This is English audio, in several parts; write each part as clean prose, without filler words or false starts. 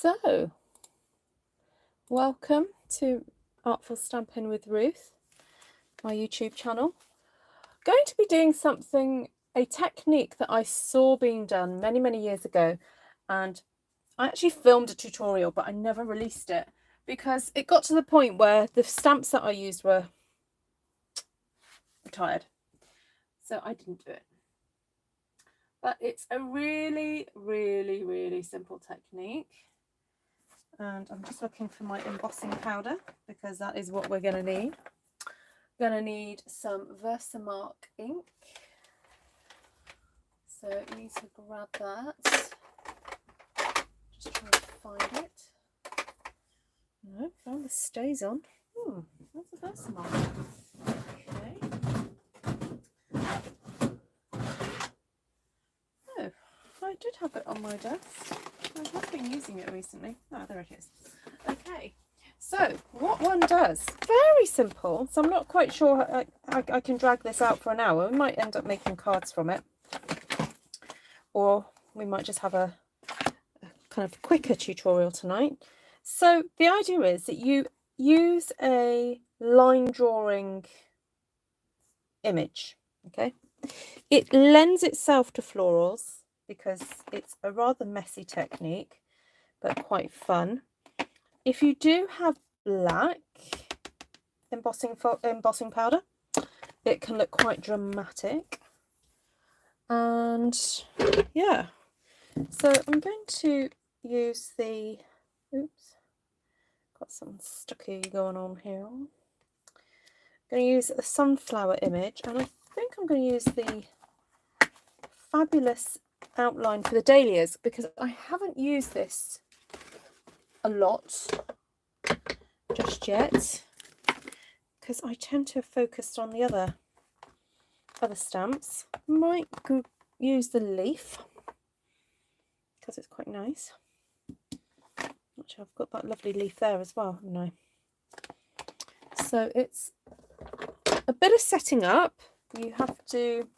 So, welcome to Artful Stampin with Ruth, my YouTube channel. Going to be doing something, a technique that I saw being done many years ago, and I actually filmed a tutorial, but I never released it because it got to the point where the stamps that I used were retired, so I didn't do it. But it's a really simple technique. And I'm just looking for my embossing powder because that is what we're going to need. We're going to need some Versamark ink. So I need to grab that. Just trying to find it. No, found the stays on. Where's the Versamark? Okay. Oh, I did have it on my desk. I have been using it recently. Oh, there it is. Okay, so what one does, very simple. So I'm not quite sure I can drag this out for an hour. We might end up making cards from it. Or we might just have a kind of quicker tutorial tonight. So the idea is that you use a line drawing image, okay? It lends itself to florals because it's a rather messy technique, but quite fun. If you do have black embossing powder, it can look quite dramatic. And yeah, so I'm going to use the, oops, got some stucky going on here. I'm going to use a sunflower image, and I think I'm going to use the fabulous outline for the Dahlias because I haven't used this a lot just yet because I tend to have focused on the other stamps. Might use the leaf because it's quite nice. Actually, I've got that lovely leaf there as well, haven't I? So it's a bit of setting up. You have to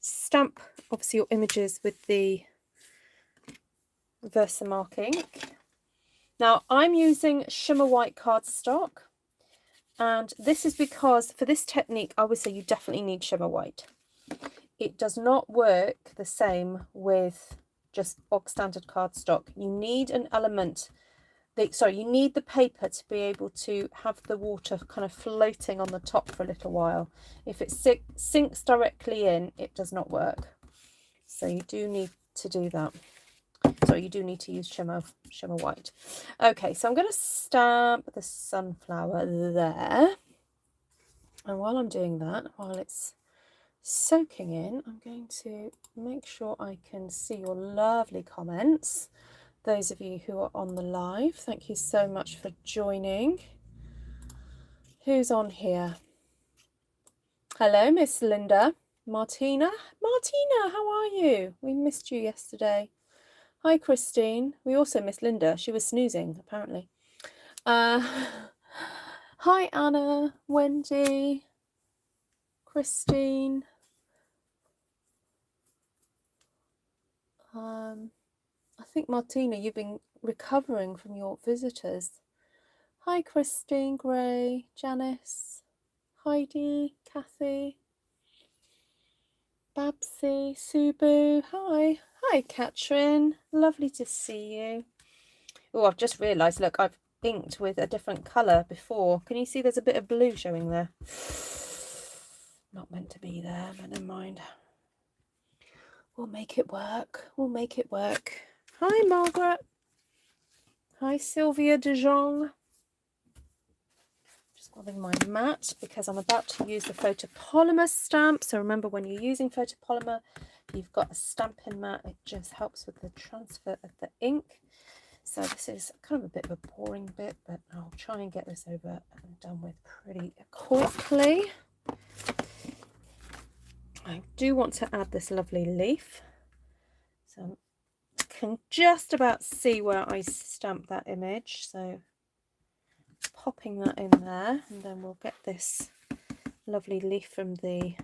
stamp obviously your images with the Versamark ink. Now I'm using Shimmer white cardstock, and this is because for this technique I would say you definitely need Shimmer white. It does not work the same with just bog standard cardstock. You need an element, you need the paper to be able to have the water kind of floating on the top for a little while. If it sinks directly in, it does not work. So you do need to do that. So you do need to use shimmer white. Okay, so I'm going to stamp the sunflower there. And while I'm doing that, while it's soaking in, I'm going to make sure I can see your lovely comments. Those of you who are on the live, thank you so much for joining. Who's on here? Hello, Miss Linda. Martina, how are you? We missed you yesterday. Hi, Christine. We also missed Linda. She was snoozing, apparently. Hi, Anna, Wendy, Christine. I think, Martina, you've been recovering from your visitors. Hi, Christine, Gray, Janice, Heidi, Kathy, Babsy, Subu. Hi. Hi, Katrin. Lovely to see you. Oh, I've just realised, look, I've inked with a different colour before. Can you see there's a bit of blue showing there? Not meant to be there, but never mind. We'll make it work. We'll make it work. Hi, Margaret. Hi, Sylvia de Jong. Just grabbing my mat because I'm about to use the photopolymer stamp. So remember, when you're using photopolymer, you've got a Stampin mat. It just helps with the transfer of the ink. So this is kind of a bit of a boring bit, but I'll try and get this over and done with pretty quickly. I do want to add this lovely leaf. So I can just about see where I stamped that image. So popping that in there, and then we'll get this lovely leaf from the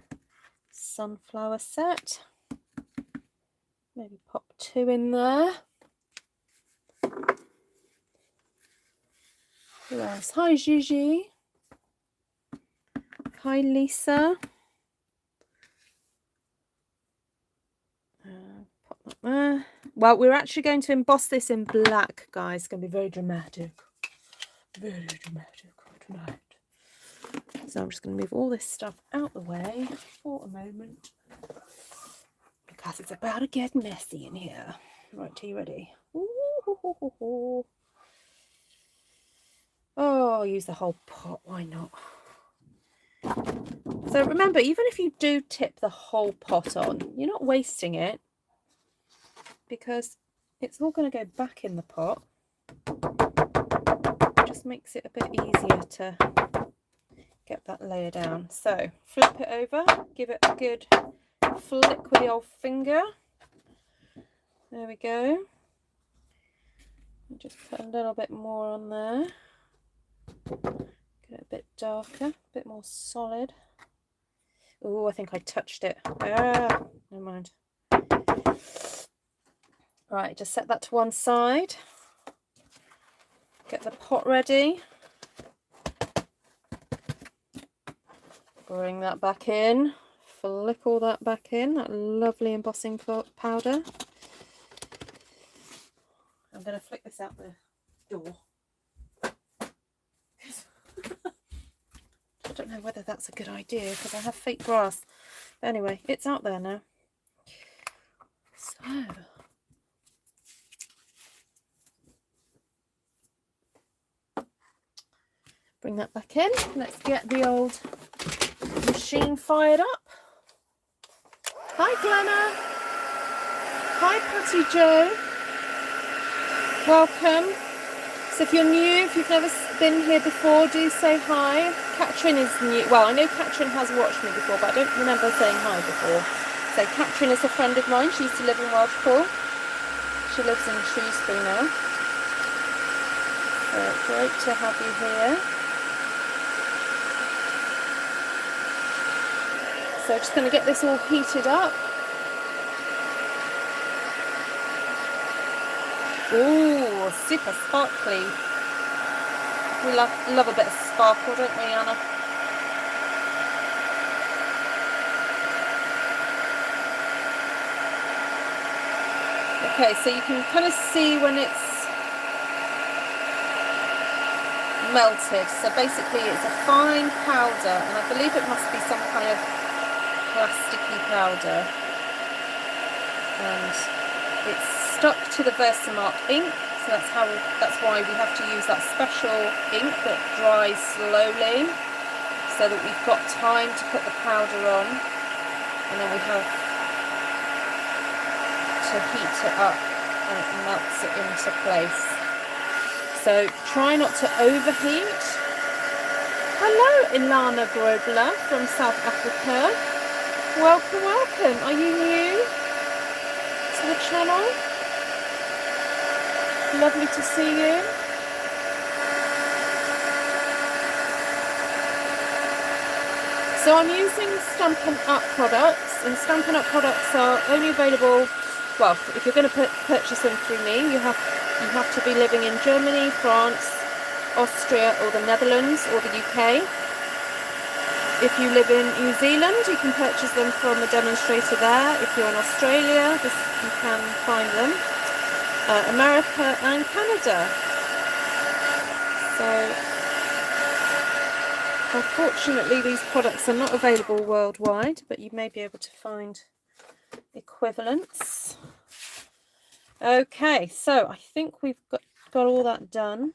sunflower set. Maybe pop 2 in there. Who else? Hi, Gigi. Hi, Lisa. Pop that there. Well, we're actually going to emboss this in black, guys. It's going to be very dramatic. Very dramatic tonight. So I'm just going to move all this stuff out the way for a moment, because it's about to get messy in here. Right, are you ready? Ooh. Oh, use the whole pot. Why not? So remember, even if you do tip the whole pot on, you're not wasting it, because it's all going to go back in the pot. It just makes it a bit easier to get that layer down. So flip it over, give it a good flick with the old finger. There we go. Just put a little bit more on there. Get it a bit darker, a bit more solid. Oh, I think I touched it. Ah, never mind. Right, just set that to one side. Get the pot ready. Bring that back in. Flick all that back in. That lovely embossing powder. I'm going to flick this out the door. I don't know whether that's a good idea, because I have fake grass. But anyway, it's out there now. So, bring that back in. Let's get the old machine fired up. Hi, Glenna. Hi, Patty Joe. Welcome. So if you're new, if you've never been here before, do say hi. Katrin is new. Well, I know Katrin has watched me before, but I don't remember saying hi before. So Katrin is a friend of mine. She used to live in Welshpool. She lives in Shrewsbury now. So great to have you here. So just going to get this all heated up. Ooh, super sparkly. We love a bit of sparkle, don't we, Anna? Okay, so you can kind of see when it's melted. So basically it's a fine powder, and I believe it must be some kind of plasticky powder. And it's stuck to the Versamark ink, so that's why we have to use that special ink that dries slowly, so that we've got time to put the powder on, and then we have to heat it up and it melts it into place. So try not to overheat. Hello, Ilana Grobler from South Africa. Welcome, welcome. Are you new to the channel? Lovely to see you. So I'm using Stampin' Up products, and Stampin' Up products are only available, well, if you're going to purchase them through me, you have to be living in Germany, France, Austria, or the Netherlands, or the UK. If you live in New Zealand, you can purchase them from a demonstrator there. If you're in Australia, you can find them. America and Canada. So unfortunately these products are not available worldwide, but you may be able to find equivalents. Okay, so I think we've got all that done.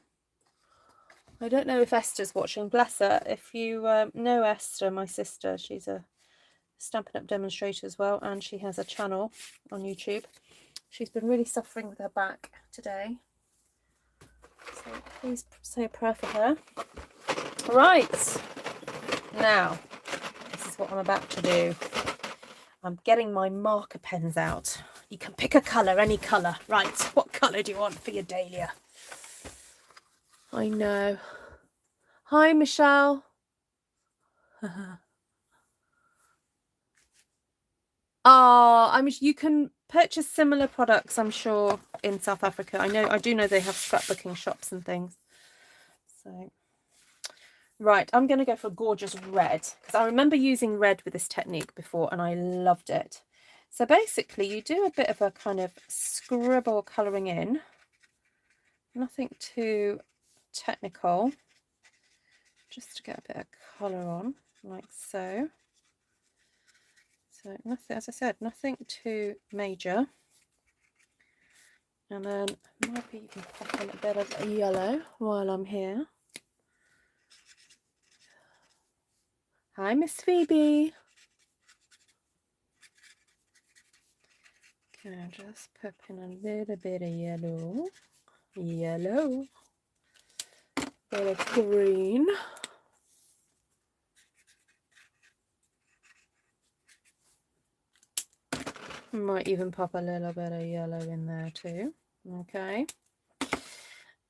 I don't know if Esther's watching. Bless her. If you know Esther, my sister, she's a Stampin' Up demonstrator as well, and she has a channel on YouTube. She's been really suffering with her back today, so please say a prayer for her. Right, now this is what I'm about to do. I'm getting my marker pens out. You can pick a colour, any colour. Right, what colour do you want for your dahlia? I know. Hi, Michelle. You can purchase similar products, I'm sure, in South Africa. I do know they have scrapbooking shops and things. So, right, I'm going to go for a gorgeous red, because I remember using red with this technique before and I loved it. So basically you do a bit of a kind of scribble colouring in, nothing too technical, just to get a bit of colour on, like so. So nothing, as I said, nothing too major. And then might be even pop in a bit of yellow while I'm here. Hi, Miss Phoebe. Okay, just pop in a little bit of yellow, bit of green. Might even pop a little bit of yellow in there too. Okay.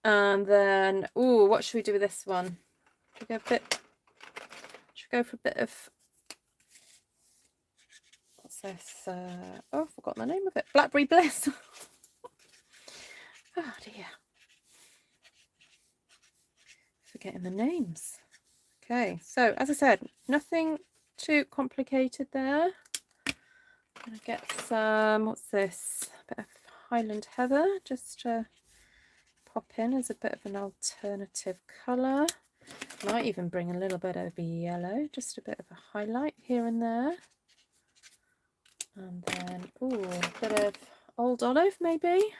And then, ooh, what should we do with this one? Should we go for a bit of, what's this? Oh, I've forgotten the name of it. Blackberry Bliss. Oh dear. Forgetting the names. Okay, so as I said, nothing too complicated there. I'm gonna get some, what's this? A bit of Highland Heather, just to pop in as a bit of an alternative colour. Might even bring a little bit of yellow, just a bit of a highlight here and there. And then, ooh, a bit of Old Olive maybe.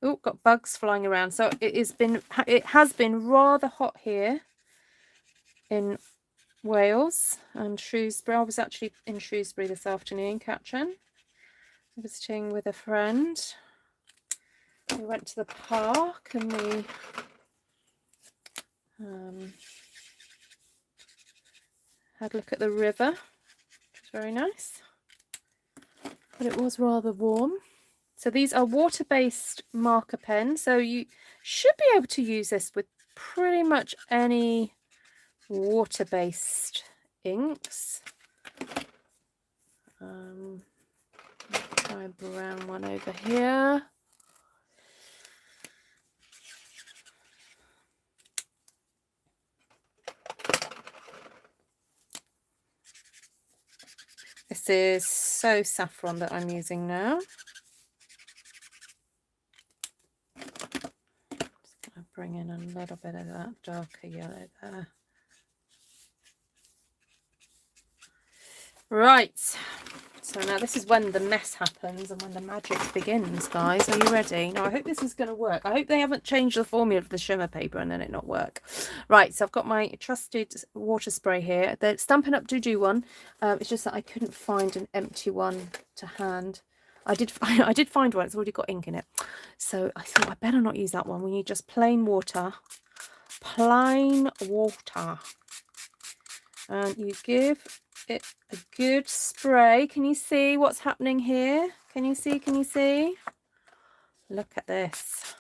Oh, got bugs flying around. So it has been rather hot here in Wales and Shrewsbury. I was actually in Shrewsbury this afternoon, catching, visiting with a friend. We went to the park and we had a look at the river, which was very nice, but it was rather warm. So these are water-based marker pens, so you should be able to use this with pretty much any water-based inks. Try a brown one over here. This is So Saffron that I'm using now. Just going to bring in a little bit of that darker yellow there. Right, so now this is when the mess happens and when the magic begins, guys. Are you ready? Now I hope this is going to work. I hope they haven't changed the formula for the shimmer paper and then it not work. Right, so I've got my trusted water spray here. The Stampin' Up! Do one. It's just that I couldn't find an empty one to hand. I did find one. It's already got ink in it. So I thought I better not use that one. We need just plain water. Plain water. And you give it a good spray. Can you see what's happening here? Can you see? Look at this.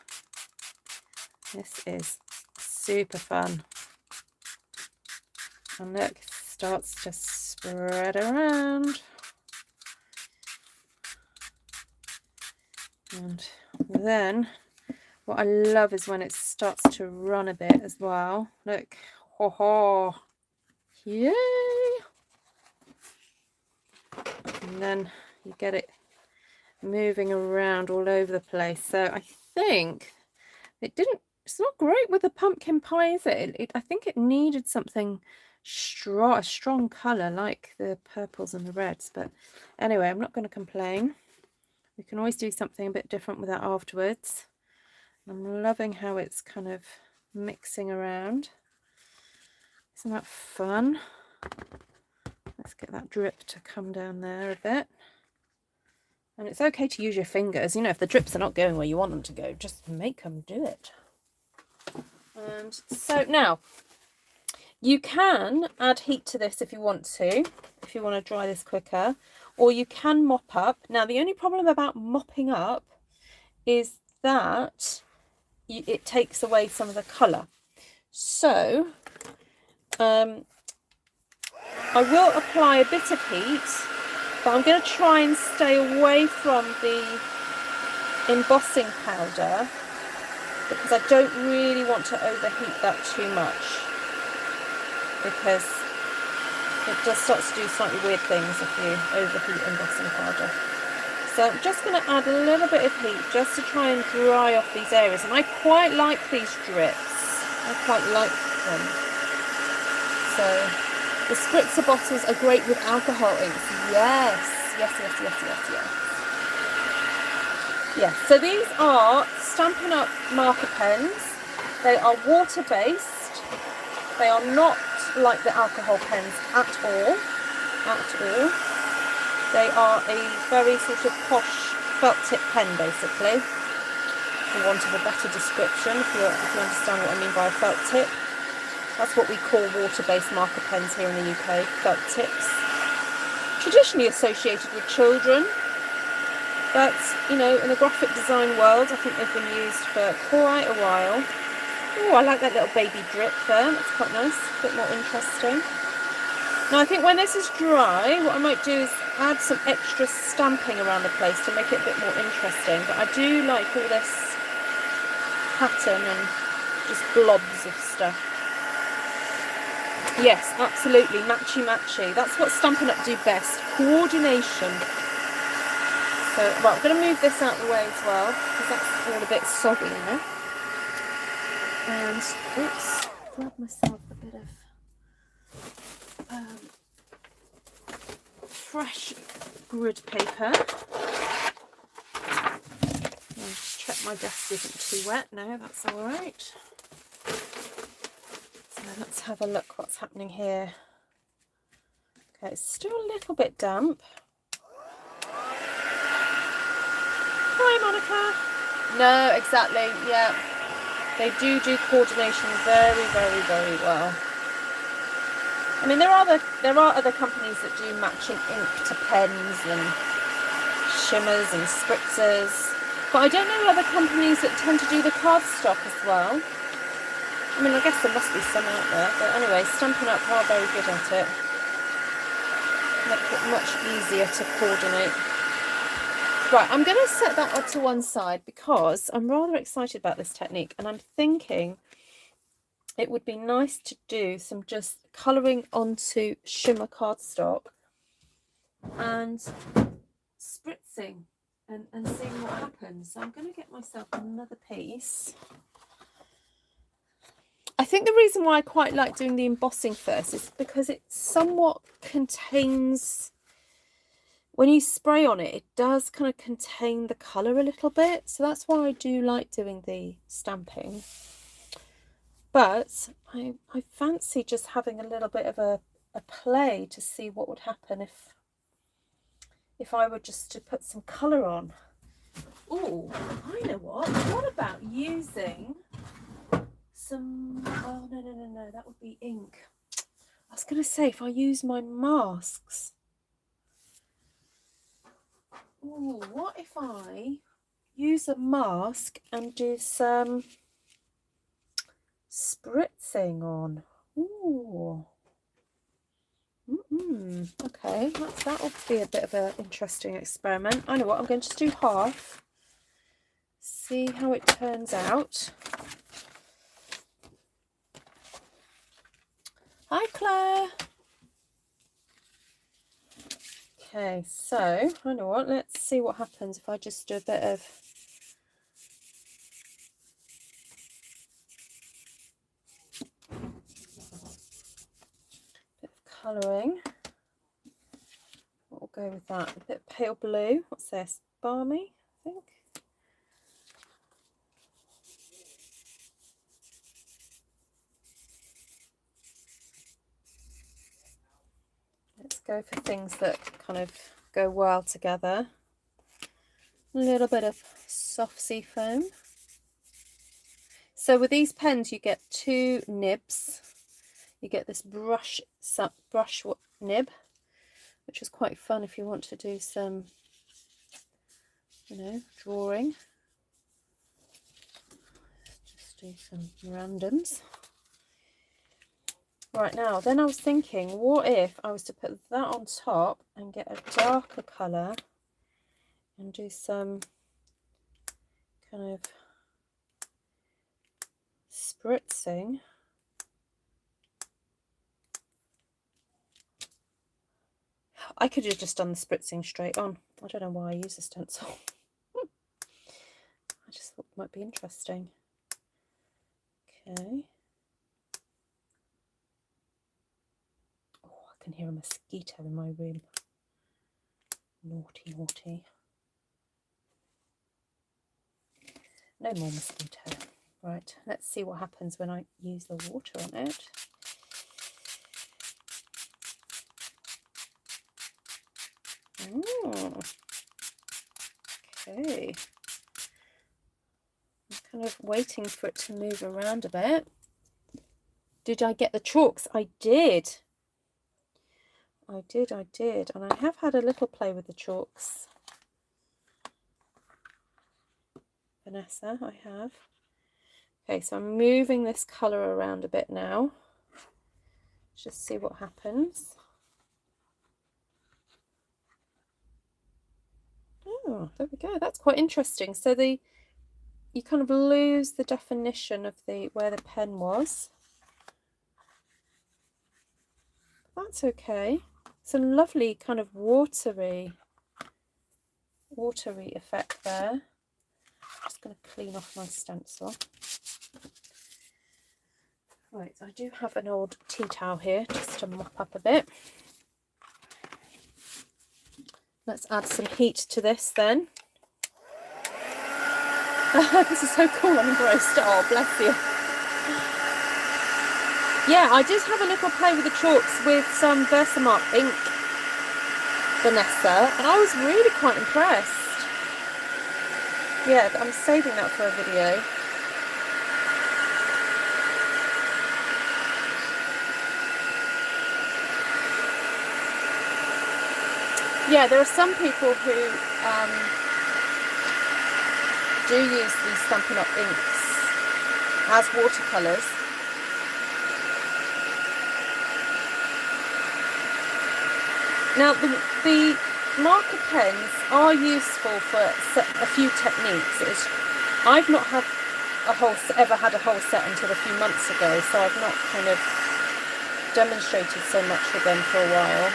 This is super fun. And look, it starts to spread around. And then what I love is when it starts to run a bit as well. Look, ho ho, yay! And then you get it moving around all over the place. So I think it's not great with the pumpkin pie, is it? I think it needed something strong, a strong colour like the purples and the reds. But anyway, I'm not going to complain. We can always do something a bit different with that afterwards. I'm loving how it's kind of mixing around. Isn't that fun? Let's get that drip to come down there a bit. And it's okay to use your fingers. You know, if the drips are not going where you want them to go, just make them do it. And so now, you can add heat to this if you want to dry this quicker, or you can mop up. Now, the only problem about mopping up is that it takes away some of the colour. So, I will apply a bit of heat, but I'm going to try and stay away from the embossing powder because I don't really want to overheat that too much, because it just starts to do slightly weird things if you overheat embossing powder. So I'm just going to add a little bit of heat just to try and dry off these areas. And I quite like these drips. I quite like them. So the spritzer bottles are great with alcohol inks. Yes, yes, yes, yes, yes, yes. Yes, so these are Stampin' Up marker pens. They are water-based. They are not like the alcohol pens at all. They are a very sort of posh felt tip pen, basically, for want of a better description, if you understand what I mean by a felt tip. That's what we call water-based marker pens here in the UK, felt tips. Traditionally associated with children, but, you know, in the graphic design world, I think they've been used for quite a while. Oh, I like that little baby drip there. That's quite nice. A bit more interesting. Now, I think when this is dry, what I might do is add some extra stamping around the place to make it a bit more interesting. But I do like all this pattern and just blobs of stuff. Yes, absolutely. Matchy-matchy. That's what Stampin' Up do best. Coordination. So, well, I'm going to move this out of the way as well, because that's all a bit soggy now. And, oops, grab myself a bit of fresh grid paper. I'll just check my desk isn't too wet. No, that's all right. So let's have a look what's happening here. Okay, it's still a little bit damp. Hi, Monica. No, exactly. Yeah, they do coordination very, very, very well. I mean, there are other companies that do matching ink to pens and shimmers and spritzers, but I don't know other companies that tend to do the cardstock as well. I mean, I guess there must be some out there, but anyway, Stampin' Up are very good at it. Make it much easier to coordinate. Right, I'm going to set that up to one side because I'm rather excited about this technique, and I'm thinking it would be nice to do some just colouring onto shimmer cardstock and spritzing and seeing what happens. So I'm going to get myself another piece. I think the reason why I quite like doing the embossing first is because it somewhat contains, when you spray on it, it does kind of contain the colour a little bit. So that's why I do like doing the stamping. But I fancy just having a little bit of a play to see what would happen if I were just to put some colour on. Oh, I know what. What about using some... Oh, no. That would be ink. I was going to say, if I use my masks... Oh, what if I use a mask and do some spritzing on? Ooh. Okay, that will be a bit of an interesting experiment. I know what, I'm going to just do half. See how it turns out. Hi, Claire. Okay, so, I know what, let's see what happens if I just do a bit of colouring. What will go with that? A bit of pale blue. What's this? Balmy, I think. Let's go for things that kind of go well together. A little bit of soft sea foam. So with these pens you get two nibs. You get this brush nib, which is quite fun if you want to do some, you know, drawing. Just do some randoms. Right, now, then I was thinking, what if I was to put that on top and get a darker colour and do some kind of spritzing. I could have just done the spritzing straight on. I don't know why I use a stencil. I just thought it might be interesting. Okay. Oh, I can hear a mosquito in my room. Naughty, naughty. No more mosquito. Right, let's see what happens when I use the water on it. Okay. I'm kind of waiting for it to move around a bit. Did I get the chalks? I did. I did. And I have had a little play with the chalks. Vanessa, I have. Okay, so I'm moving this colour around a bit now. Just see what happens. Oh, there we go. That's quite interesting. So you kind of lose the definition of where the pen was. That's okay. It's a lovely kind of watery effect there. I'm just going to clean off my stencil. Right, I do have an old tea towel here just to mop up a bit. Let's add some heat to this then. This is so cool, I'm engrossed. Oh, bless you. Yeah, I did have a little play with the chalks with some Versamark Ink, Vanessa, and I was really quite impressed. Yeah, I'm saving that for a video. Yeah, there are some people who do use these Stampin' Up inks as watercolours. Now, the marker pens are useful for a few techniques. I've not had ever had a whole set until a few months ago, so I've not kind of demonstrated so much with them for a while.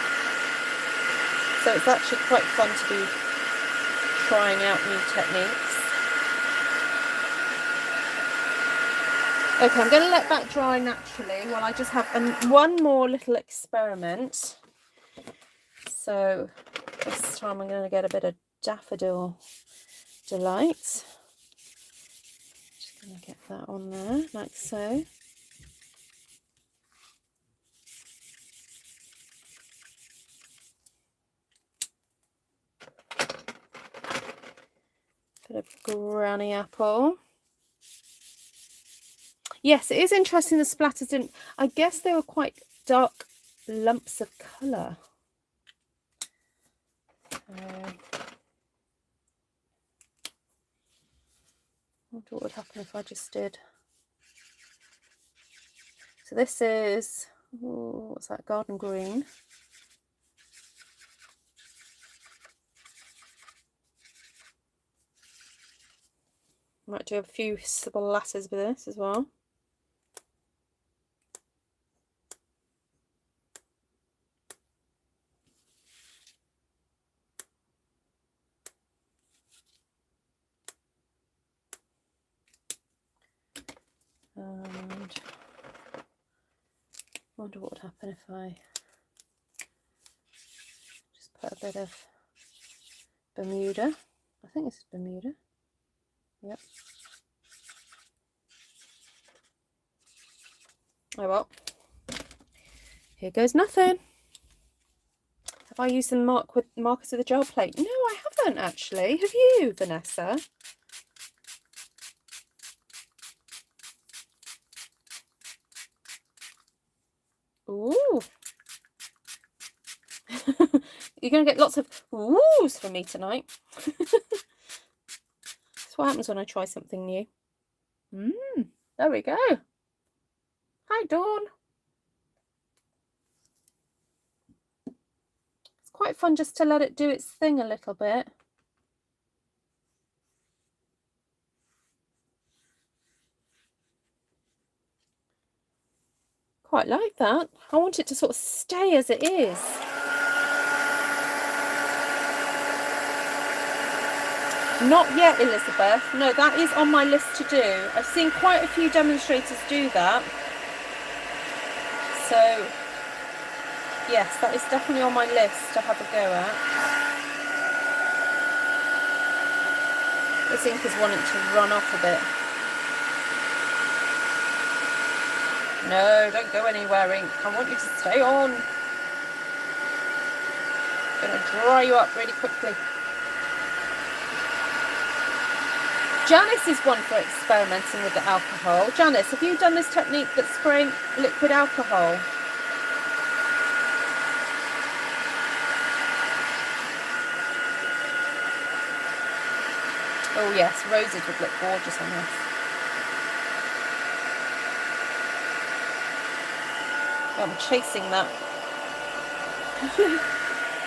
So it's actually quite fun to be trying out new techniques. Okay, I'm going to let that dry naturally while I just have one more little experiment. So this time I'm going to get a bit of Daffodil Delight. Just going to get that on there, like so. Bit of Granny Apple. Yes, it is interesting the splatters didn't. I guess they were quite dark lumps of colour. I wonder what would happen if I just did. So this is, what's that, garden green. Might do a few splatters with this as well. And I wonder what would happen if I just put a bit of Bermuda. I think this is Bermuda. Yep. Oh well. Here goes nothing. Have I used some markers with a gel plate? No, I haven't actually. Have you, Vanessa? Ooh. You're going to get lots of oohs from me tonight. That's what happens when I try something new. There we go. Hi, Dawn. It's quite fun just to let it do its thing a little bit. Quite like that. I want it to sort of stay as it is. Not yet, Elizabeth. No, that is on my list to do. I've seen quite a few demonstrators do that. So, yes, that is definitely on my list to have a go at. This ink is wanting to run off a bit. No, don't go anywhere, ink. I want you to stay on. I'm going to dry you up really quickly. Janice is one for experimenting with the alcohol. Janice, have you done this technique that's spraying liquid alcohol? Oh yes, roses would look gorgeous on this. I'm chasing that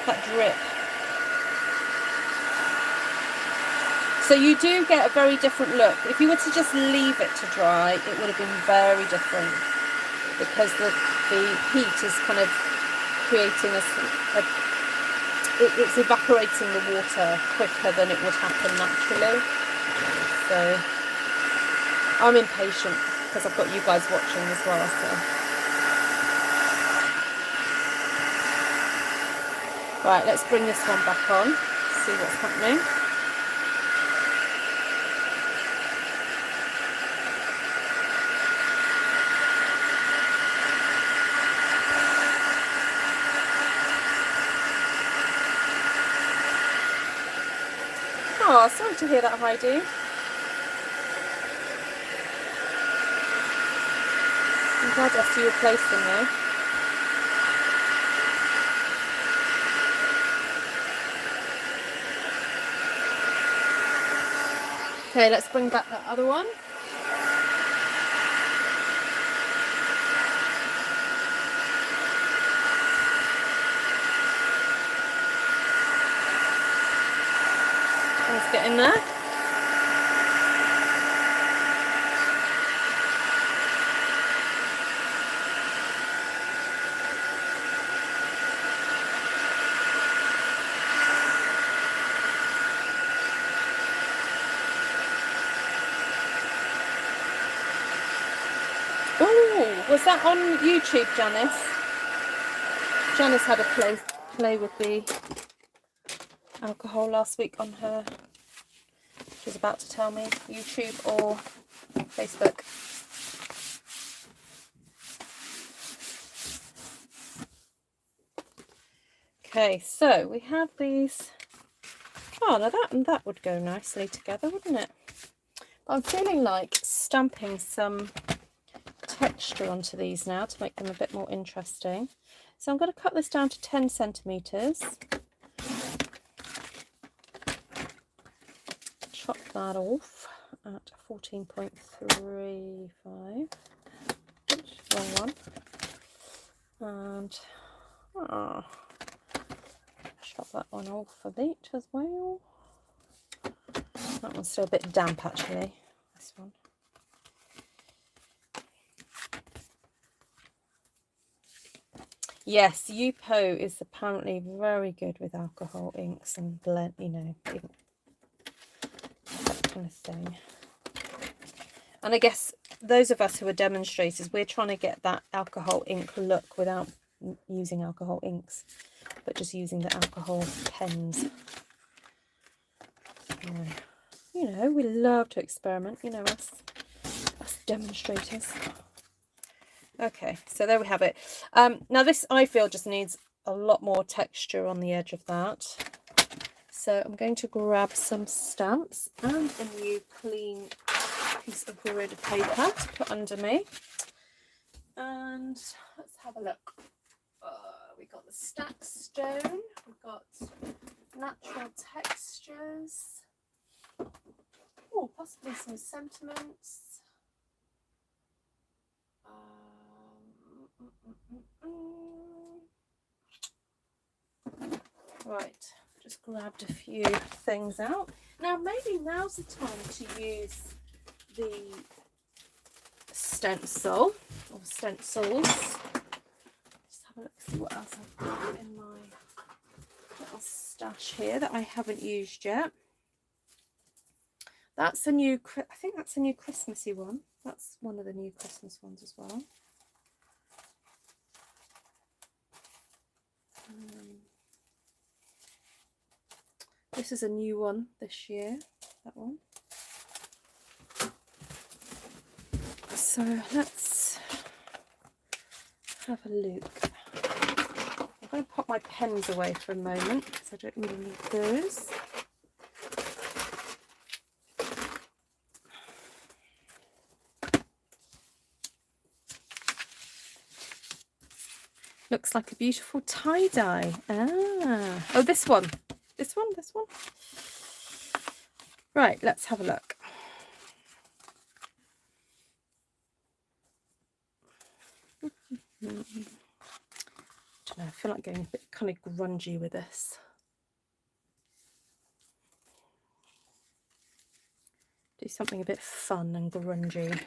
that drip. So you do get a very different look. If you were to just leave it to dry, it would have been very different, because the heat is kind of creating it's evaporating the water quicker than it would happen naturally. So I'm impatient because I've got you guys watching as well. So right, let's bring this one back on, see what's happening. Oh, sorry to hear that, Heidi. I'm glad I see you replaced them though. Okay, let's bring back that other one. Let's get in there. Oh, was that on YouTube, Janice? Janice had a play with the alcohol last week on her, she was about to tell me, YouTube or Facebook. Okay, so we have these. Oh, now that and that would go nicely together, wouldn't it? But I'm feeling like stamping some texture onto these now to make them a bit more interesting. So I'm going to cut this down to 10 centimetres. Chop that off at 14.35. Oops, wrong one. And chop that one off a bit as well. That one's still a bit damp actually, this one. Yes, Yupo is apparently very good with alcohol inks and blend, you know, that kind of thing. And I guess those of us who are demonstrators, we're trying to get that alcohol ink look without using alcohol inks, but just using the alcohol pens. So, you know, we love to experiment, you know, us demonstrators. Okay, so there we have it. Now this, I feel, just needs a lot more texture on the edge of that. So I'm going to grab some stamps and a new clean piece of grid paper to put under me. And let's have a look. We've got the stack stone, we've got natural textures, oh, possibly some sentiments. Right, just grabbed a few things out. Now maybe now's the time to use the stencil or stencils. Just have a look, see what else I've got in my little stash here that I haven't used yet. That's a new, I think that's a new Christmassy one. That's one of the new Christmas ones as well. This is a new one this year, that one. So let's have a look. I'm going to pop my pens away for a moment because I don't really need those. Looks like a beautiful tie-dye. Ah, oh, this one. This one. Right, let's have a look. I don't know, I feel like going a bit kind of grungy with this. Do something a bit fun and grungy.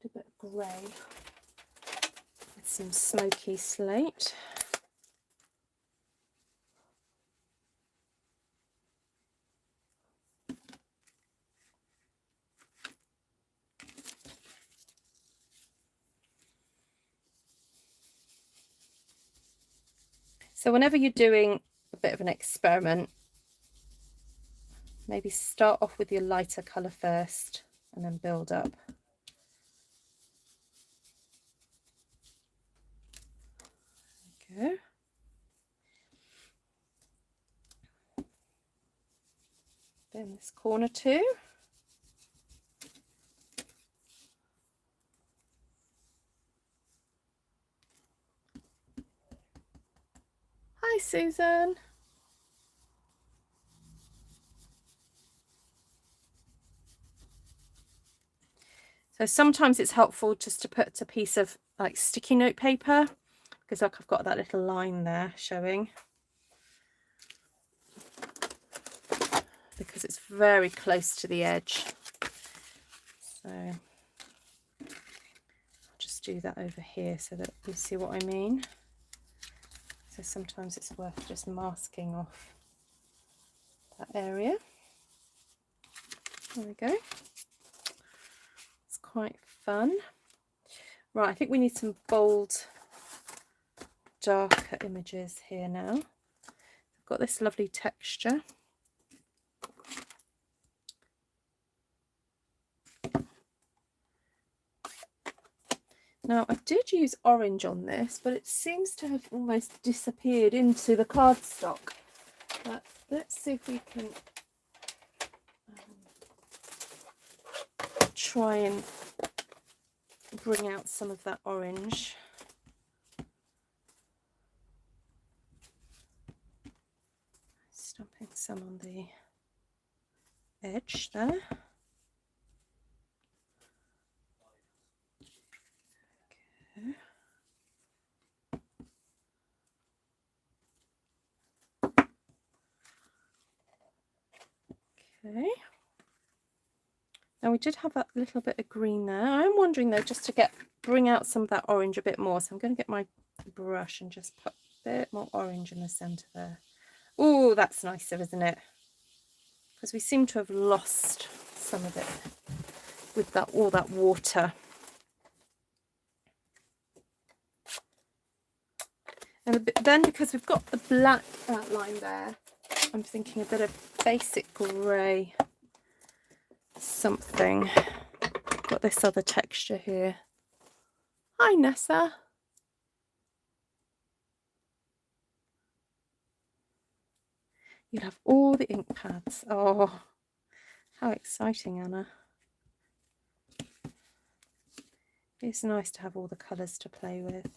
Do a bit of grey. Some smoky slate. So whenever you're doing a bit of an experiment, maybe start off with your lighter colour first and then build up. Go. Then this corner too. Hi Susan. So sometimes it's helpful just to put a piece of like sticky note paper, because like I've got that little line there showing, because it's very close to the edge. So I'll just do that over here so that you see what I mean. So sometimes it's worth just masking off that area. There we go. It's quite fun. Right, I think we need some bold, darker images here now. I've got this lovely texture. Now, I did use orange on this, but it seems to have almost disappeared into the cardstock. But let's see if we can try and bring out some of that orange. Stamping some on the edge there. Okay. Now we did have that little bit of green there. I'm wondering though, just to bring out some of that orange a bit more. So I'm going to get my brush and just put a bit more orange in the centre there. Oh, that's nicer, isn't it? Because we seem to have lost some of it with that all that water. And then because we've got the black outline there, I'm thinking a bit of basic grey something. Got this other texture here. Hi Nessa. You'll have all the ink pads. Oh, how exciting, Anna. It's nice to have all the colours to play with.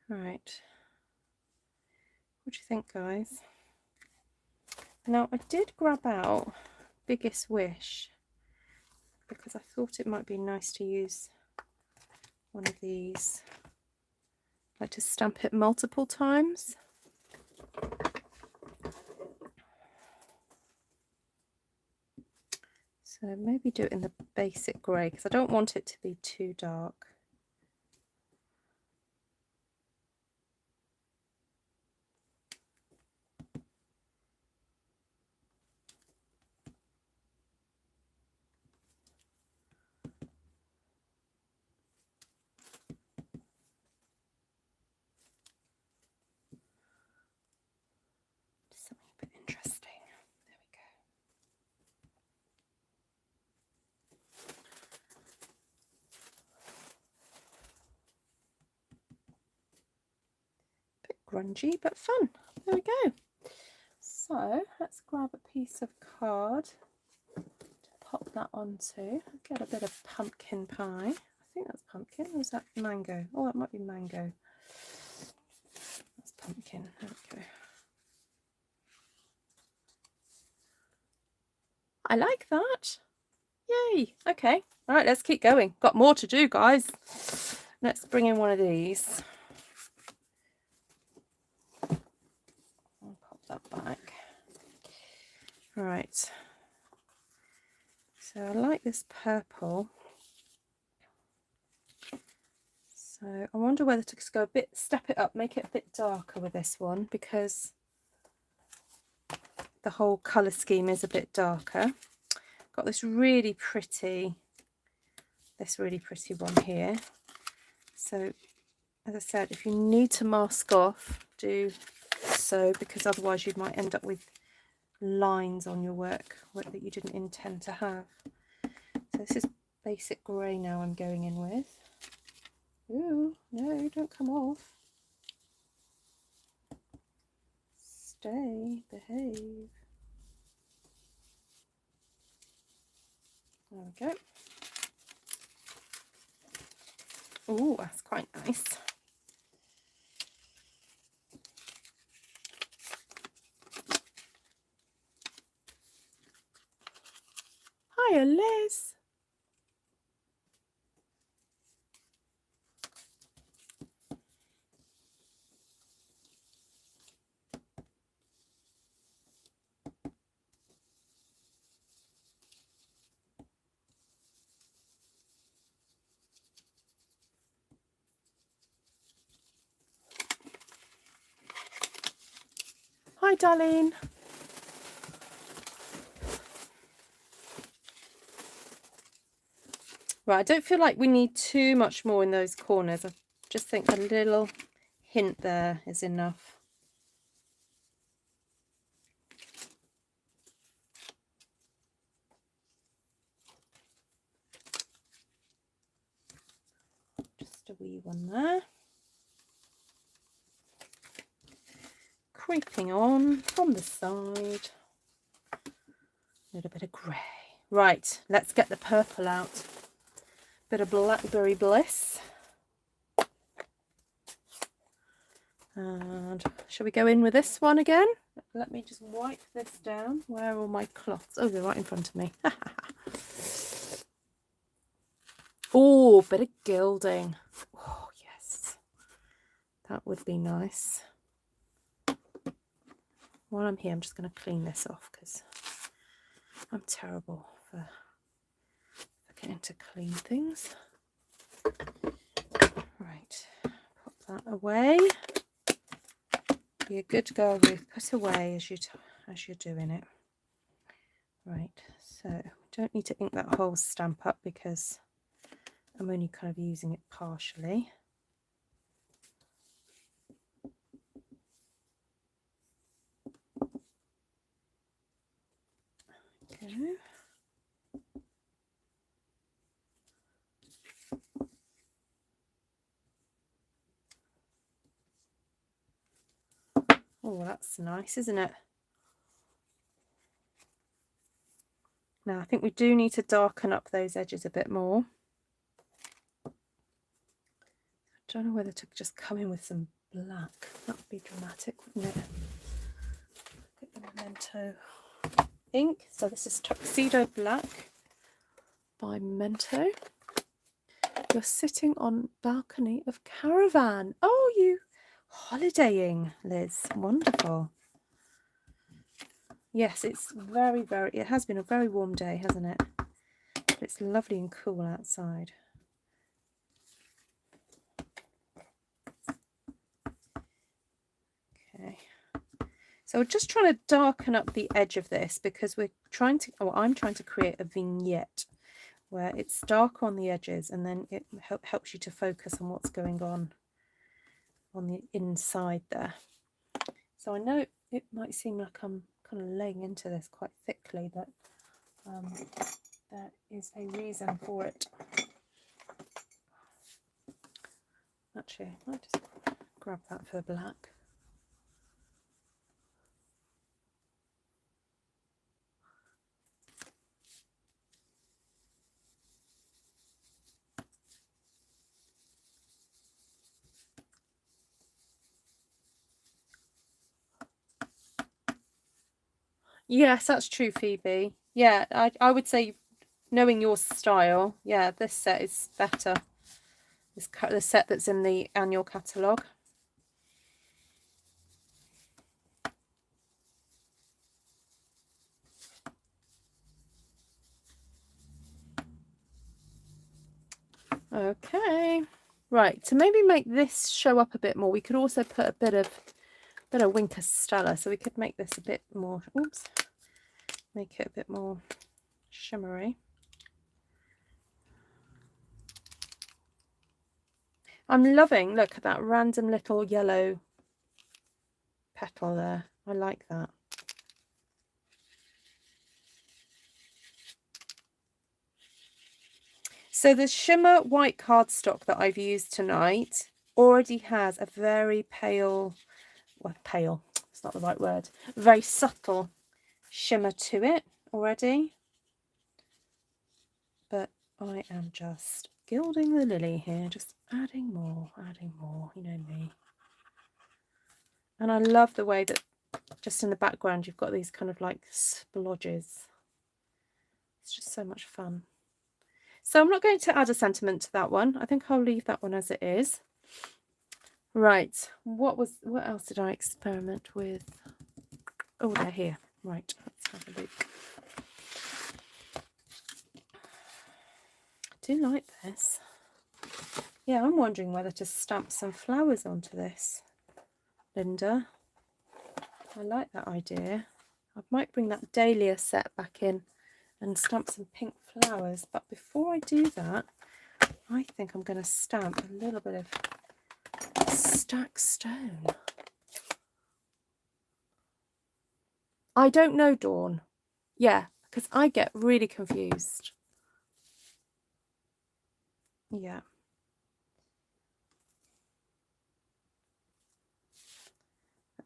Right. What do you think, guys? Now, I did grab out biggest wish, because I thought it might be nice to use one of these. I like to stamp it multiple times. So maybe do it in the basic grey, because I don't want it to be too dark. Something a bit interesting. There we go. Bit grungy, but fun. There we go. So let's grab a piece of card to pop that onto. Get a bit of pumpkin pie. I think that's pumpkin, or is that mango? Oh, that might be mango. That's pumpkin. There we go. I like that. Yay. Okay. All right, let's keep going. Got more to do, guys. Let's bring in one of these. I'll pop that back. All right. So I like this purple. So I wonder whether to just go a bit, step it up, make it a bit darker with this one, because the whole colour scheme is a bit darker. Got this really pretty one here. So as I said, if you need to mask off, do so, because otherwise you might end up with lines on your work that you didn't intend to have. So this is basic grey now I'm going in with. Ooh, no, don't come off. Stay, behave. There we go. Ooh, that's quite nice. Hiya, Liz. Hi, darling. Right, I don't feel like we need too much more in those corners. I just think a little hint there is enough. Just a wee one there. Creeping on from the side. A little bit of grey. Right, let's get the purple out. Bit of Blackberry Bliss. And shall we go in with this one again? Let me just wipe this down. Where are all my cloths? Oh, they're right in front of me. Oh, bit of gilding. Oh, yes. That would be nice. While I'm here, I'm just going to clean this off because I'm terrible for getting to clean things. Right, pop that away. Be a good girl, Ruth. Put away as you're doing it. Right, so don't need to ink that whole stamp up because I'm only kind of using it partially. Okay. Oh, that's nice, isn't it? Now I think we do need to darken up those edges a bit more. I don't know whether to just come in with some black. That would be dramatic, wouldn't it? Get the Memento ink. So this is Tuxedo Black by Memento. You're sitting on balcony of caravan. Oh, you holidaying, Liz. Wonderful. Yes, it's very, very, it has been a very warm day, hasn't it? But it's lovely and cool outside. Okay. So we're just trying to darken up the edge of this because we're trying to, or I'm trying to create a vignette where it's dark on the edges and then it helps you to focus on what's going on the inside there. So I know it might seem like I'm kind of laying into this quite thickly, but there is a reason for it. Actually, I might just grab that for black. Yes, that's true, Phoebe. Yeah, I would say, knowing your style, yeah, this set is better. The set that's in the annual catalogue. Okay, right, to maybe make this show up a bit more, we could also put a bit of Winker Stella, so we could make this a bit more, oops, make it a bit more shimmery. I'm loving, look at that random little yellow petal there. I like that. So the shimmer white cardstock that I've used tonight already has a very pale, well, pale, it's not the right word, very subtle shimmer to it already. But I am just gilding the lily here, just adding more, you know me. And I love the way that just in the background you've got these kind of like splodges. It's just so much fun. So I'm not going to add a sentiment to that one. I think I'll leave that one as it is. Right, what else did I experiment with? Oh, they're here. Right, let's have a look. I do like this. Yeah, I'm wondering whether to stamp some flowers onto this, Linda. I like that idea. I might bring that Dahlia set back in and stamp some pink flowers, but before I do that, I think I'm going to stamp a little bit of stack stone. I don't know, Dawn. Yeah, because I get really confused. Yeah.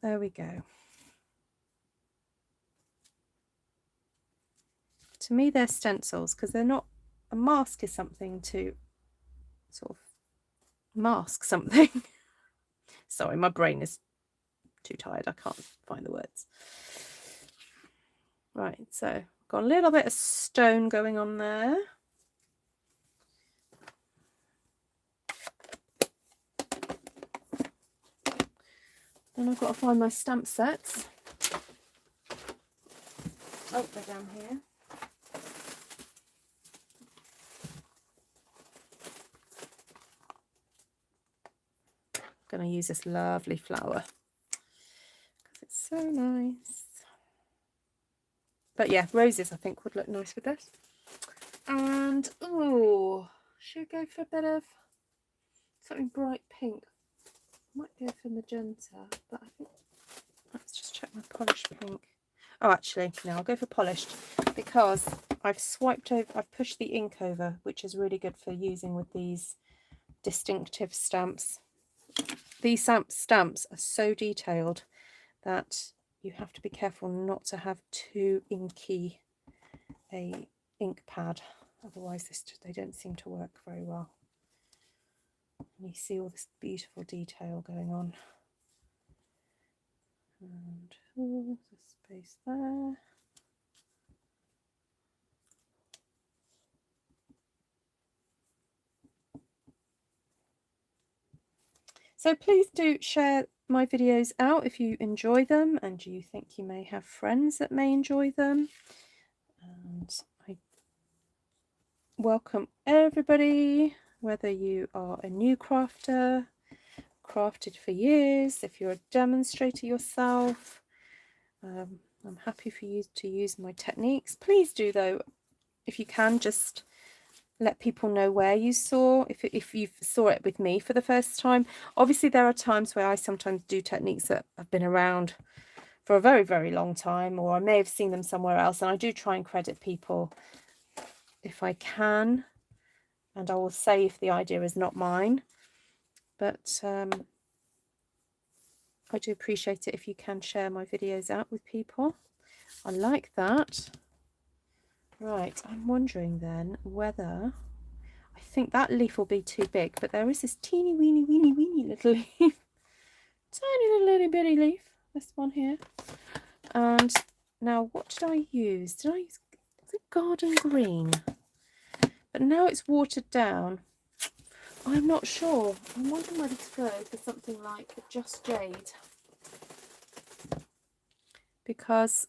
There we go. To me, they're stencils because they're not, a mask is something to sort of mask something. Sorry, my brain is too tired. I can't find the words. Right, so got a little bit of stone going on there. Then I've got to find my stamp sets. Oh, they're down here. I'm going to use this lovely flower because it's so nice. But yeah, roses I think would look nice with this. And oh, should I go for a bit of something bright pink? I might go for magenta, but I think let's just check my polished pink. Oh, actually, no, I'll go for polished because I've swiped over, I've pushed the ink over, which is really good for using with these distinctive stamps. These stamps are so detailed that you have to be careful not to have too inky a ink pad, otherwise they don't seem to work very well. And you see all this beautiful detail going on. And there's a space there. So please do share my videos out if you enjoy them and you think you may have friends that may enjoy them. And I welcome everybody, whether you are a new crafter, crafted for years, if you're a demonstrator yourself. I'm happy for you to use my techniques. Please do, though, if you can, just let people know where you saw, if you saw it with me for the first time. Obviously, there are times where I sometimes do techniques that have been around for a very, very long time, or I may have seen them somewhere else, and I do try and credit people if I can, and I will say if the idea is not mine. But I do appreciate it if you can share my videos out with people. I like that. Right, I'm wondering then whether, I think that leaf will be too big, but there is this teeny weeny little leaf. Tiny little itty bitty leaf, this one here. And now what did I use? Did I use the garden green? But now it's watered down. I'm not sure. I'm wondering whether to go for something like Just Jade. Because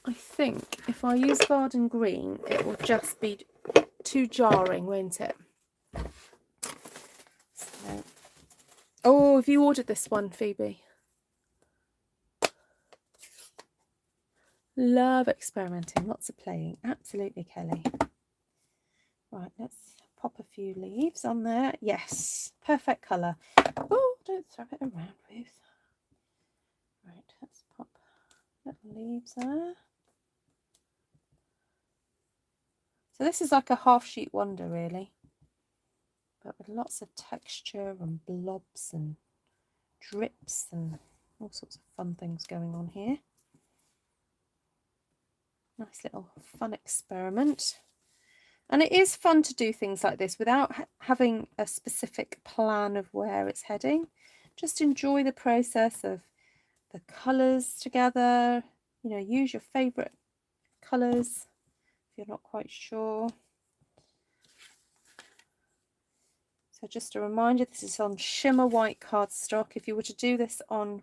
I think if I use garden green, it will just be too jarring, won't it? So, oh, have you ordered this one, Phoebe? Love experimenting, lots of playing. Absolutely, Kelly. Right, let's pop a few leaves on there. Yes, perfect colour. Oh, don't throw it around, Ruth. Right, let's pop little leaves there. So this is like a half sheet wonder, really, but with lots of texture and blobs and drips and all sorts of fun things going on here. Nice little fun experiment. And it is fun to do things like this without having a specific plan of where it's heading. Just enjoy the process of the colours together. You know, use your favourite colours if you're not quite sure. So just a reminder, this is on Shimmer White cardstock. If you were to do this on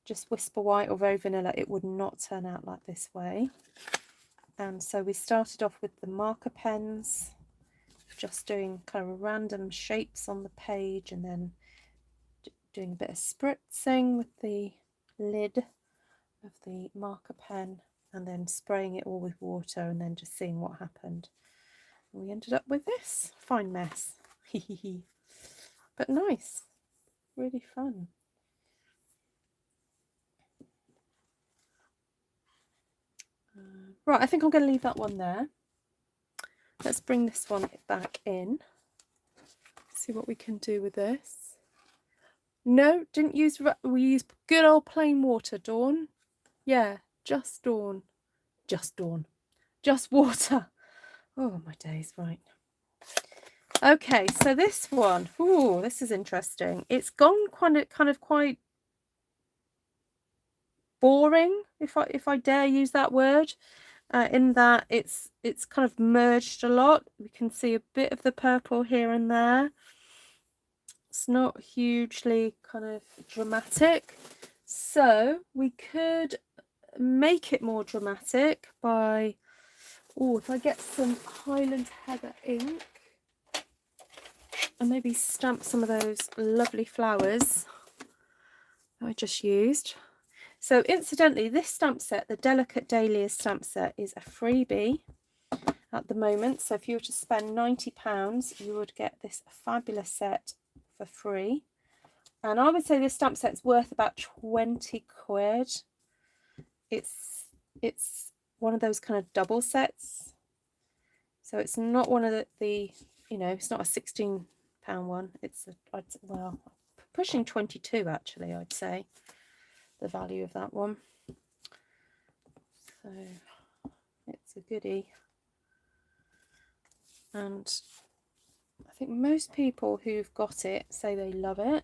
just Whisper White or Very Vanilla, it would not turn out like this way. And so we started off with the marker pens, just doing kind of random shapes on the page, and then doing a bit of spritzing with the lid of the marker pen, and then spraying it all with water and then just seeing what happened. And we ended up with this fine mess. But nice, really fun. Right, I think I'm going to leave that one there. Let's bring this one back in. See what we can do with this. No, didn't use, we used good old plain water, Dawn. Yeah, just Dawn. Just Dawn. Just water. Oh, my days, right. Okay, so this one, ooh, this is interesting. It's gone kind of quite boring, if I dare use that word. In that it's kind of merged a lot. We can see a bit of the purple here and there. It's not hugely kind of dramatic, so we could make it more dramatic by, oh, if I get some Highland Heather ink and maybe stamp some of those lovely flowers I just used. So incidentally, this stamp set, the Delicate Dahlias stamp set, is a freebie at the moment. So if you were to spend £90, you would get this fabulous set for free. And I would say this stamp set's worth about 20 quid. It's one of those kind of double sets. So it's not one of the you know, it's not a £16 one. It's well, pushing 22 actually, I'd say. The value of that one. So it's a goodie, and I think most people who've got it say they love it.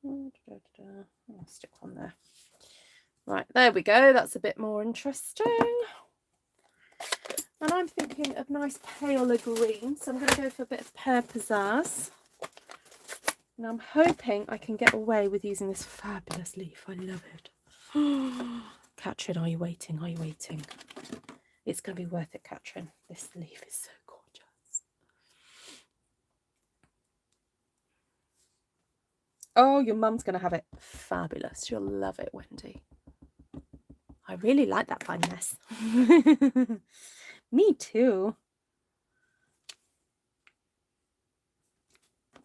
And I'll stick one there. Right, there we go. That's a bit more interesting. And I'm thinking of nice paler green, so I'm going to go for a bit of Pear Pizzazz. And I'm hoping I can get away with using this fabulous leaf. I love it. Katrin, are you waiting? Are you waiting? It's going to be worth it, Katrin. This leaf is so gorgeous. Oh, your mum's going to have it fabulous. You'll love it, Wendy. I really like that fine mess. Me too.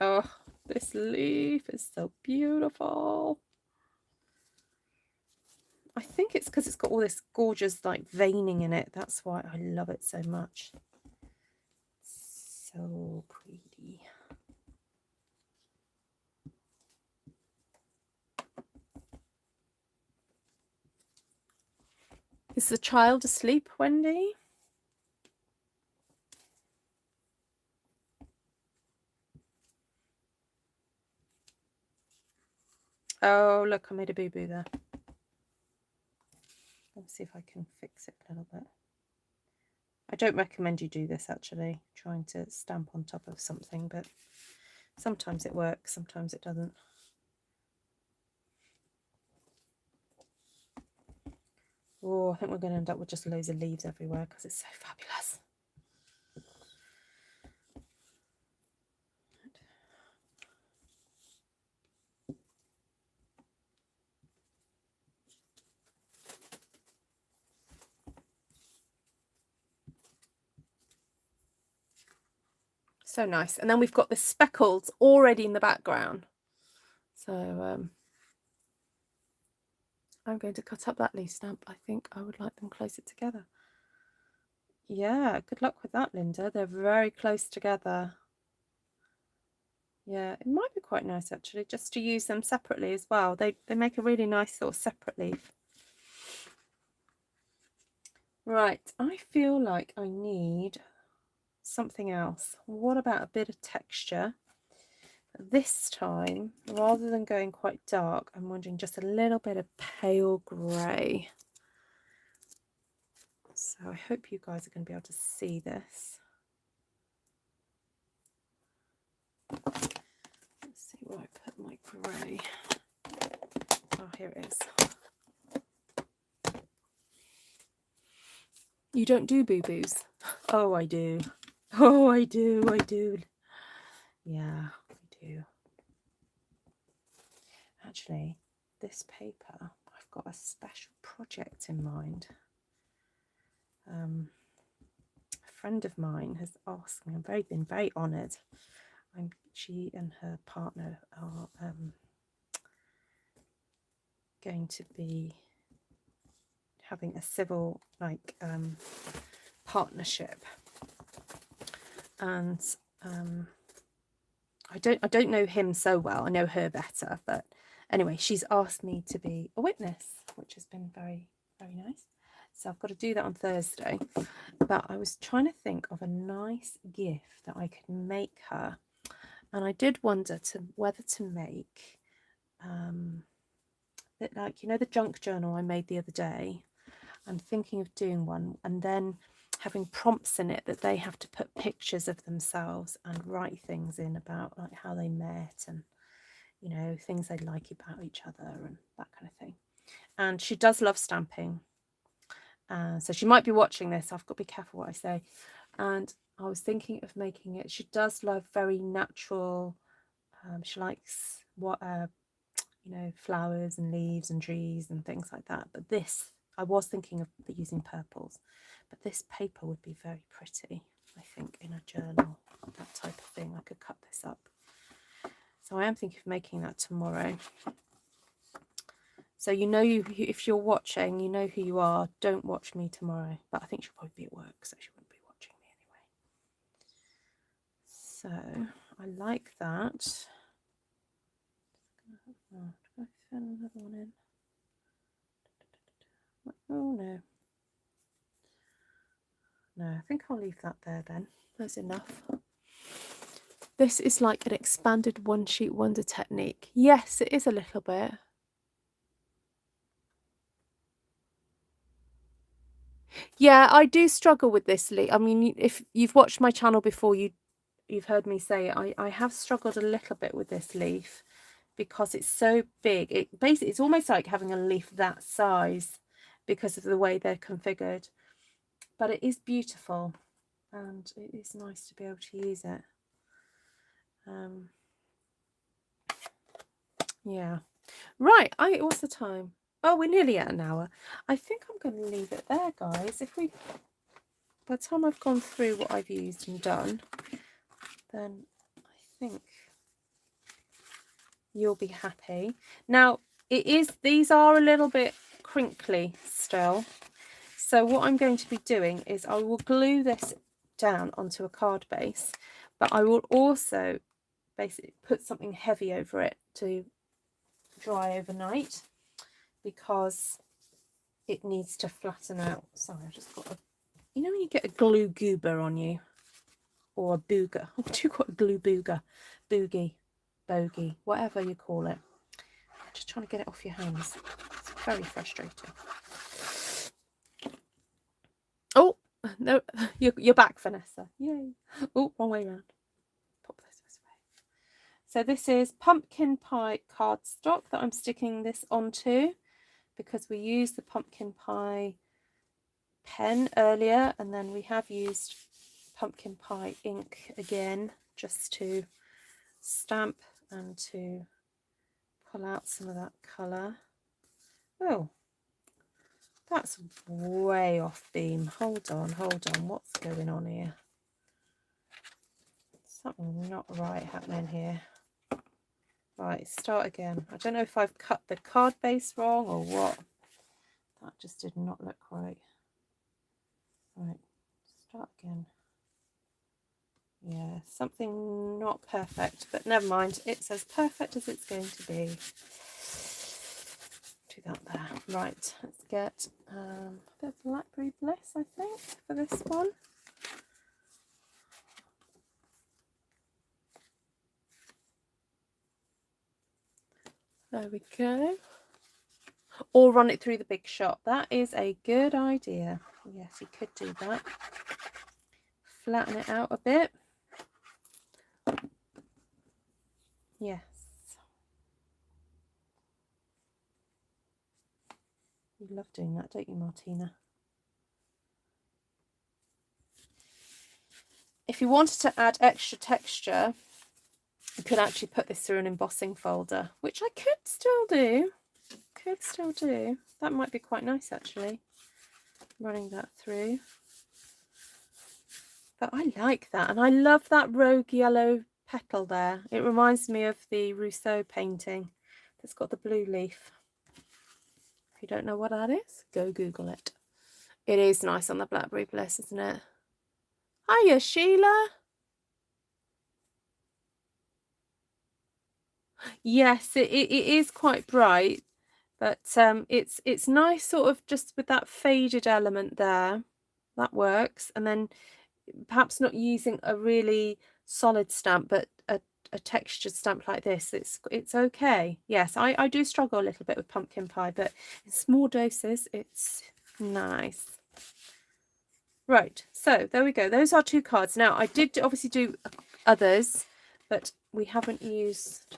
Oh, this leaf is so beautiful. I think it's because it's got all this gorgeous like veining in it. That's why I love it so much. So pretty. Is the child asleep, Wendy? Oh, look, I made a boo-boo there. Let's see if I can fix it a little bit. I don't recommend you do this, actually, trying to stamp on top of something, but sometimes it works, sometimes it doesn't. Oh, I think we're going to end up with just loads of leaves everywhere because it's so fabulous. So nice. And then we've got the speckles already in the background. So I'm going to cut up that leaf stamp. I think I would like them closer together. Yeah, good luck with that, Linda. They're very close together. Yeah, it might be quite nice actually just to use them separately as well. They make a really nice sort of separate leaf. Right, I feel like I need something else. What about a bit of texture? This time, rather than going quite dark, I'm wanting just a little bit of pale grey. So I hope you guys are going to be able to see this. Let's see where I put my grey. Oh, here it is. You don't do boo-boos? Oh, I do. Oh, I do. I do. Yeah, I do. Actually, this paper, I've got a special project in mind. A friend of mine has asked me. I've been very honoured. She and her partner are going to be having a civil partnership, and I don't know him so well. I know her better, but anyway, she's asked me to be a witness, which has been very, very nice. So I've got to do that on Thursday. But I was trying to think of a nice gift that I could make her, and I did wonder whether to make like, you know, the junk journal I made the other day. I'm thinking of doing one and then having prompts in it that they have to put pictures of themselves and write things in about like how they met and, you know, things they like about each other and that kind of thing. And she does love stamping, so she might be watching this. I've got to be careful what I say. And I was thinking of making it. She does love very natural. She likes what you know, flowers and leaves and trees and things like that. But this, I was thinking of using purples, but this paper would be very pretty, I think, in a journal, that type of thing. I could cut this up. So I am thinking of making that tomorrow. So you know, if you're watching, you know who you are. Don't watch me tomorrow. But I think she'll probably be at work, so she won't be watching me anyway. So I like that. Oh, did I fill another one in? Oh no. No, I think I'll leave that there then. That's enough. This is like an expanded one sheet wonder technique. Yes, it is a little bit. Yeah, I do struggle with this leaf. I mean, if you've watched my channel before, you've heard me say I have struggled a little bit with this leaf because it's so big. It basically, it's almost like having a leaf that size because of the way they're configured. But it is beautiful and it is nice to be able to use it. Yeah. Right, what's the time? Oh, we're nearly at an hour. I think I'm going to leave it there, guys. By the time I've gone through what I've used and done, then I think you'll be happy. Now, these are a little bit crinkly still. So what I'm going to be doing is I will glue this down onto a card base, but I will also basically put something heavy over it to dry overnight because it needs to flatten out. Sorry, I just got you know when you get a glue goober on you, or a booger. What do you call a glue booger? Boogie, bogey, whatever you call it. I'm just trying to get it off your hands. It's very frustrating. Oh no, you're back, Vanessa. Yay! Oh, wrong way around. Pop this way. So this is pumpkin pie cardstock that I'm sticking this onto because we used the pumpkin pie pen earlier, and then we have used pumpkin pie ink again just to stamp and to pull out some of that colour. Oh, that's way off beam. Hold on, what's going on here? Something not right happening here. Right, start again. I don't know if I've cut the card base wrong or what. That just did not look right. Right, start again. Yeah, something not perfect, but never mind. It's as perfect as it's going to be. Do that there. Right, let's get a bit of Blackberry Bliss, I think, for this one. There we go. Or run it through the Big Shot. That is a good idea. Yes, you could do that. Flatten it out a bit. Yes. You love doing that, don't you, Martina? If you wanted to add extra texture, you could actually put this through an embossing folder, which I could still do. That might be quite nice, actually, running that through. But I like that, and I love that rogue yellow petal there. It reminds me of the Rousseau painting that's got the blue leaf. If you don't know what that is, go Google it. It is nice on the Blackberry Bliss, isn't it? Hiya, Sheila. Yes, it is quite bright, but it's nice sort of just with that faded element there. That works. And then perhaps not using a really solid stamp, but a textured stamp like this, it's okay. Yes, I do struggle a little bit with pumpkin pie, but in small doses it's nice. Right, so there we go. Those are 2 cards. Now I did obviously do others, but we haven't used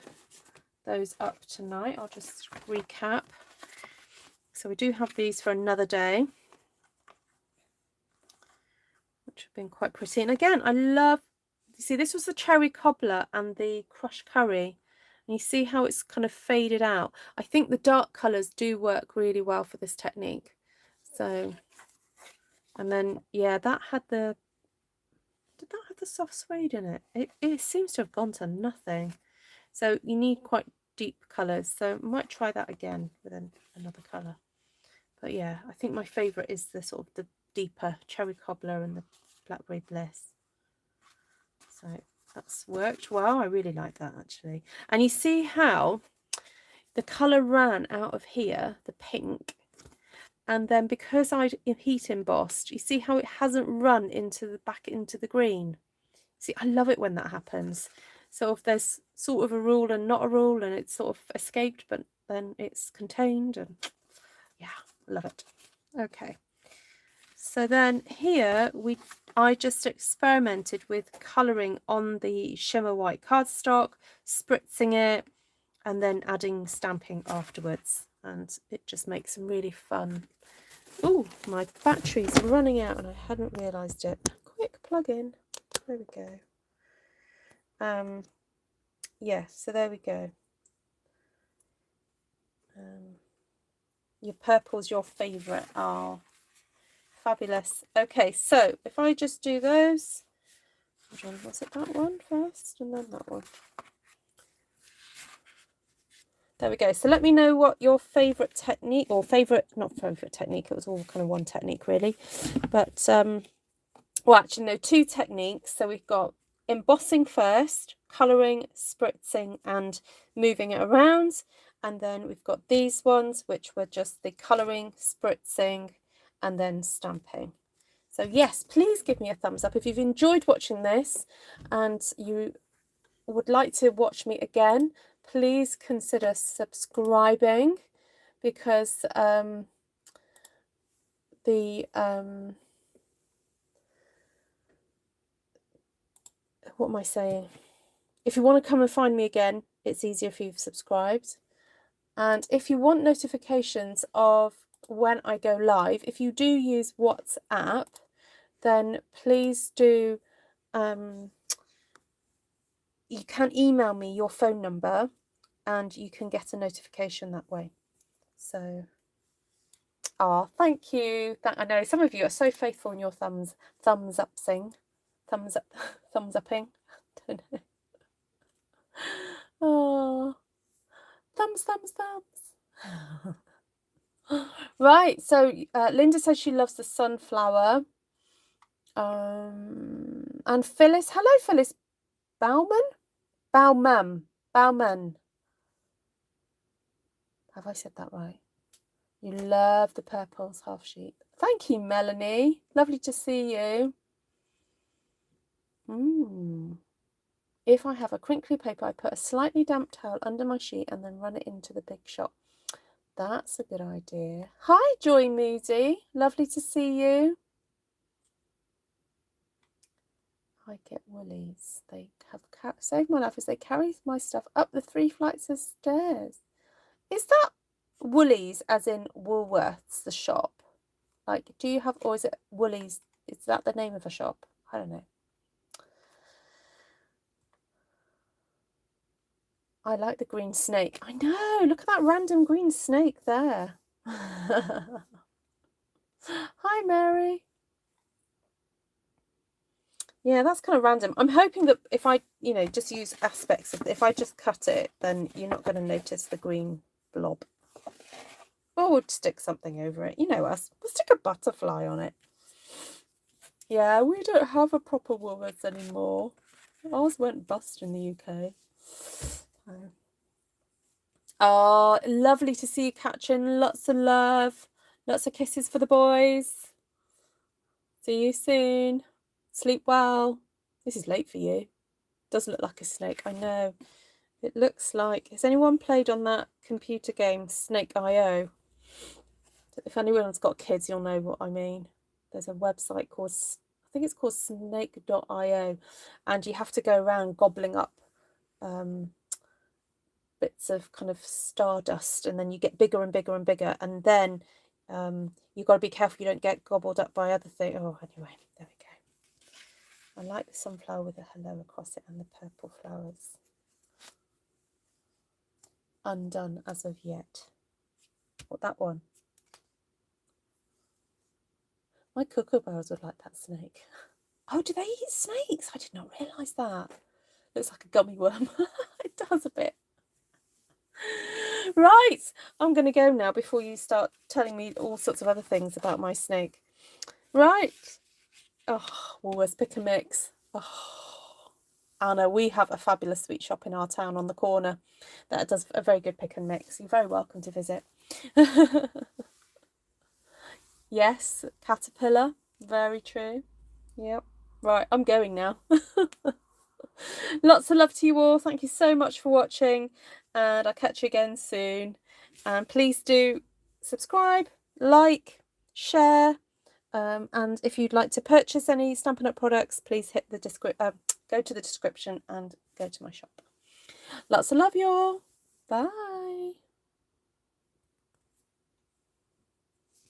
those up tonight. I'll just recap. So we do have these for another day, which have been quite pretty. And again, I love, you see, this was the cherry cobbler and the crushed curry, and you see how it's kind of faded out. I think the dark colours do work really well for this technique. So, and then yeah, that had the, did that have the soft suede in it? It seems to have gone to nothing. So you need quite deep colours, so I might try that again with another colour. But yeah, I think my favourite is the sort of the deeper cherry cobbler and the Blackberry Bliss. So that's worked well. I really like that, actually. And you see how the colour ran out of here, the pink, and then because I heat embossed, you see how it hasn't run back into the green. See, I love it when that happens. So if there's sort of a rule and not a rule, and it's sort of escaped, but then it's contained, and yeah, love it. Okay, So then here I just experimented with colouring on the Shimmer White cardstock, spritzing it, and then adding stamping afterwards. And it just makes some really fun. Oh, my battery's running out and I hadn't realised it. Quick plug in. There we go. Yeah, so there we go. Your purple's your favourite. Oh, fabulous. Okay, so if I just do those, was it that one first and then that one? There we go. So let me know what your favourite technique, or not favourite technique, it was all kind of one technique really. But, well, actually, no, two techniques. So we've got embossing first, colouring, spritzing and moving it around. And then we've got these ones, which were just the colouring, spritzing and then stamping. So yes, please give me a thumbs up if you've enjoyed watching this and you would like to watch me again. Please consider subscribing, because what am I saying? If you want to come and find me again, it's easier if you've subscribed. And if you want notifications of when I go live, if you do use WhatsApp, then please do, you can email me your phone number and you can get a notification that way. So, thank you. I know some of you are so faithful in your thumbs upping. I don't know. Oh, thumbs. Right, so Linda says she loves the sunflower. And Phyllis, hello Phyllis Bauman. Have I said that right? You love the purples half sheet. Thank you, Melanie. Lovely to see you. If I have a crinkly paper, I put a slightly damp towel under my sheet and then run it into the big shot. That's a good idea. Hi, Joy Moody. Lovely to see you. I get Woolies. They have saved my life as they carry my stuff up the 3 flights of stairs. Is that Woolies as in Woolworths, the shop? Like, do you have, or is it Woolies? Is that the name of a shop? I don't know. I like the green snake. I know, look at that random green snake there. Hi, Mary. Yeah, that's kind of random. I'm hoping that if I, just use aspects of, if I just cut it, then you're not going to notice the green blob. Or we'll stick something over it. You know us. We'll stick a butterfly on it. Yeah, we don't have a proper Woolworths anymore. Ours went bust in the UK. Oh, lovely to see you, Katrin. Lots of love. Lots of kisses for the boys. See you soon. Sleep well. This is late for you. Does look like a snake, I know. It looks like... Has anyone played on that computer game, Snake.io? If anyone's got kids, you'll know what I mean. There's a website called... I think it's called Snake.io. And you have to go around gobbling up bits of kind of stardust, and then you get bigger and bigger and bigger, and then you've got to be careful you don't get gobbled up by other things. Oh, anyway, there we go. I like the sunflower with a hello across it and the purple flowers. Undone as of yet. What, that one? My kookaburras would like that snake. Oh, do they eat snakes? I did not realise that. Looks like a gummy worm. It does a bit. Right, I'm going to go now before you start telling me all sorts of other things about my snake. Right. Oh, Woolworths Pick and Mix. Oh, Anna, we have a fabulous sweet shop in our town on the corner that does a very good pick and mix. You're very welcome to visit. Yes, caterpillar. Very true. Yep. Right, I'm going now. Lots of love to you all. Thank you so much for watching, and I'll catch you again soon. And please do subscribe, like, share, And if you'd like to purchase any Stampin' Up products, please hit the go to the description and go to my shop. Lots of love, y'all. Bye.